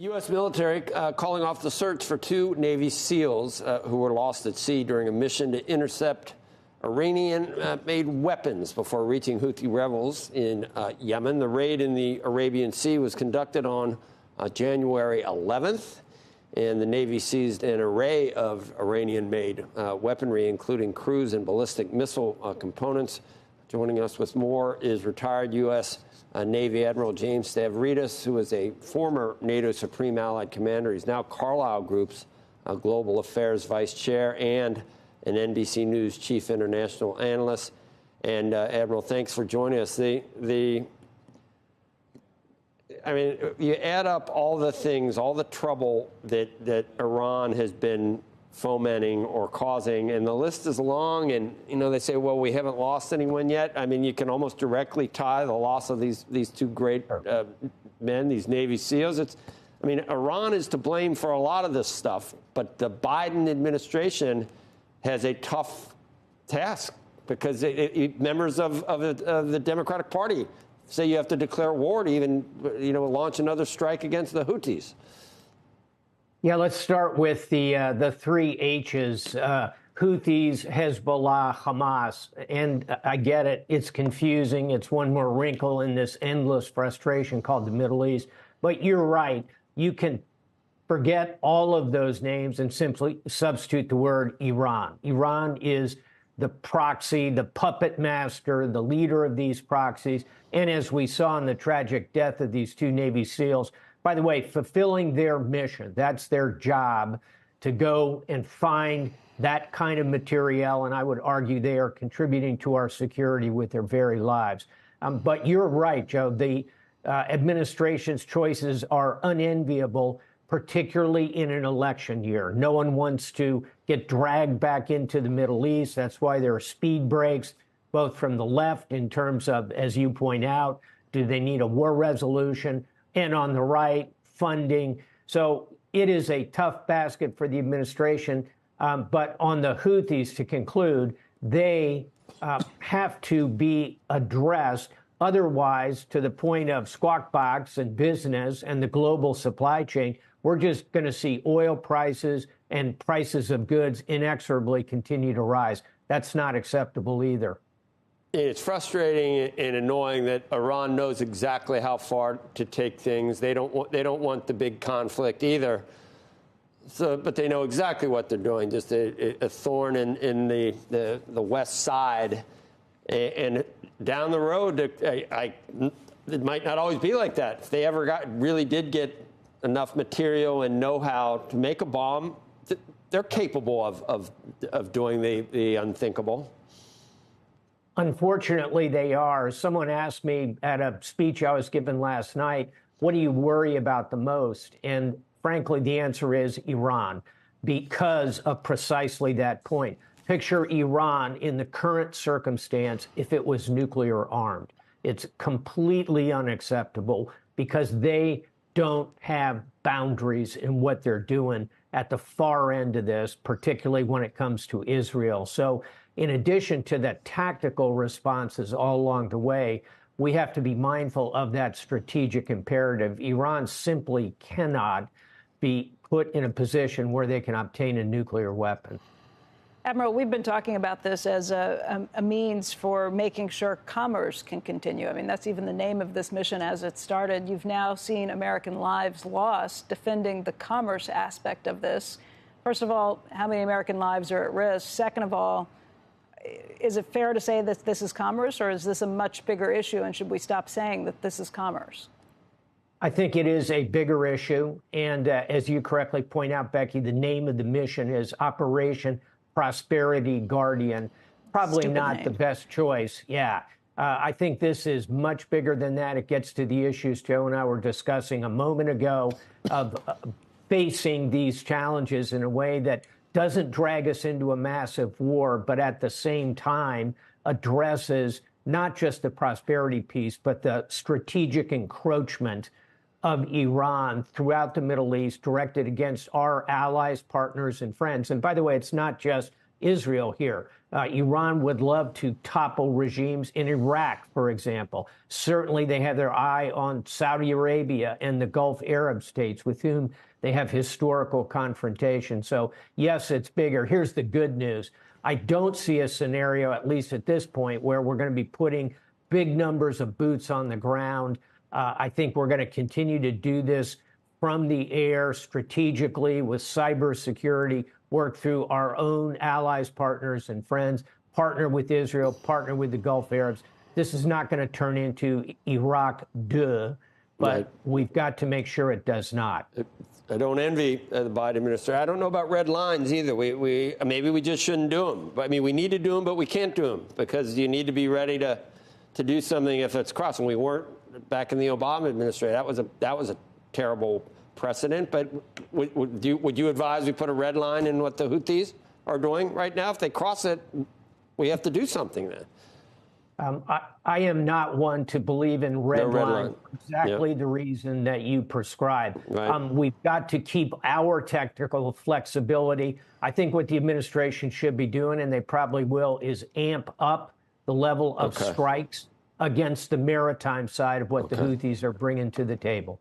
The U.S. military calling off the search for two Navy SEALs who were lost at sea during a mission to intercept Iranian-made weapons before reaching Houthi rebels in Yemen. The raid in the Arabian Sea was conducted on January 11th, and the Navy seized an array of Iranian-made weaponry, including cruise and ballistic missile components. Joining us with more is retired U.S. Navy Admiral James Stavridis, who is a former NATO Supreme Allied Commander. He's now Carlyle Group's Global Affairs Vice Chair and an NBC News Chief International Analyst. And Admiral, thanks for joining us. I mean, you add up all the things, all the trouble that Iran has been fomenting or causing, and the list is long. And, you know, they say, well, we haven't lost anyone yet. I mean, you can almost directly tie the loss of these two great men, these Navy SEALs. I mean, Iran is to blame for a lot of this stuff, but the Biden administration has a tough task because members of the Democratic Party say you have to declare war to even, you know, launch another strike against the Houthis. Yeah, let's start with the three H's, Houthis, Hezbollah, Hamas. And I get it. It's confusing. It's one more wrinkle in this endless frustration called the Middle East. But you're right. You can forget all of those names and simply substitute the word Iran. Iran is the proxy, the puppet master, the leader of these proxies. And as we saw in the tragic death of these two Navy SEALs, by the way, fulfilling their mission, that's their job, to go and find that kind of materiel. And I would argue they are contributing to our security with their very lives. But you're right, Joe. The administration's choices are unenviable, particularly in an election year. No one wants to get dragged back into the Middle East. That's why there are speed breaks, both from the left in terms of, as you point out, do they need a war resolution? And on the right, funding. So it is a tough basket for the administration. But on the Houthis, to conclude, they have to be addressed. Otherwise, to the point of Squawk Box and business and the global supply chain, we're just going to see oil prices and prices of goods inexorably continue to rise. That's not acceptable either. It's frustrating and annoying that Iran knows exactly how far to take things. They don't want the big conflict either. So, but they know exactly what they're doing. Just a thorn in the west side, and down the road, it might not always be like that. If they ever really did get enough material and know-how to make a bomb, they're capable of doing the unthinkable. Unfortunately, they are. Someone asked me at a speech I was given last night, what do you worry about the most? And frankly, the answer is Iran, because of precisely that point. Picture Iran in the current circumstance if it was nuclear armed. It's completely unacceptable because they don't have boundaries in what they're doing at the far end of this, particularly when it comes to Israel. So in addition to the tactical responses all along the way, we have to be mindful of that strategic imperative. Iran simply cannot be put in a position where they can obtain a nuclear weapon. Admiral, we've been talking about this as a means for making sure commerce can continue. I mean, that's even the name of this mission as it started. You've now seen American lives lost defending the commerce aspect of this. First of all, how many American lives are at risk? Second of all, is it fair to say that this is commerce, or is this a much bigger issue, and should we stop saying that this is commerce? I think it is a bigger issue. And as you correctly point out, Becky, the name of the mission is Operation Prosperity Guardian. Probably Stupid not name. the best choice. Yeah. I think this is much bigger than that. It gets to the issues Joe and I were discussing a moment ago of facing these challenges in a way that doesn't drag us into a massive war, but at the same time addresses not just the prosperity piece, but the strategic encroachment of Iran throughout the Middle East directed against our allies, partners, and friends. And by the way, it's not just Israel here. Iran would love to topple regimes in Iraq, for example. Certainly, they have their eye on Saudi Arabia and the Gulf Arab states with whom they have historical confrontation. So, yes, it's bigger. Here's the good news. I don't see a scenario, at least at this point, where we're going to be putting big numbers of boots on the ground. I think we're going to continue to do this from the air strategically with cybersecurity, work through our own allies, partners, and friends, partner with Israel, partner with the Gulf Arabs. This is not going to turn into Iraq 2, but we've got to make sure it does not. I don't envy the Biden administration. I don't know about red lines either. Maybe we just shouldn't do them. But, I mean, we need to do them, but we can't do them because you need to be ready to do something if it's crossed. And we weren't back in the Obama administration. That was a terrible precedent. But would you advise we put a red line in what the Houthis are doing right now? If they cross it, we have to do something then. I am not one to believe in red line for exactly the reason that you prescribe. Right. We've got to keep our technical flexibility. I think what the administration should be doing, and they probably will, is amp up the level of strikes against the maritime side of what the Houthis are bringing to the table.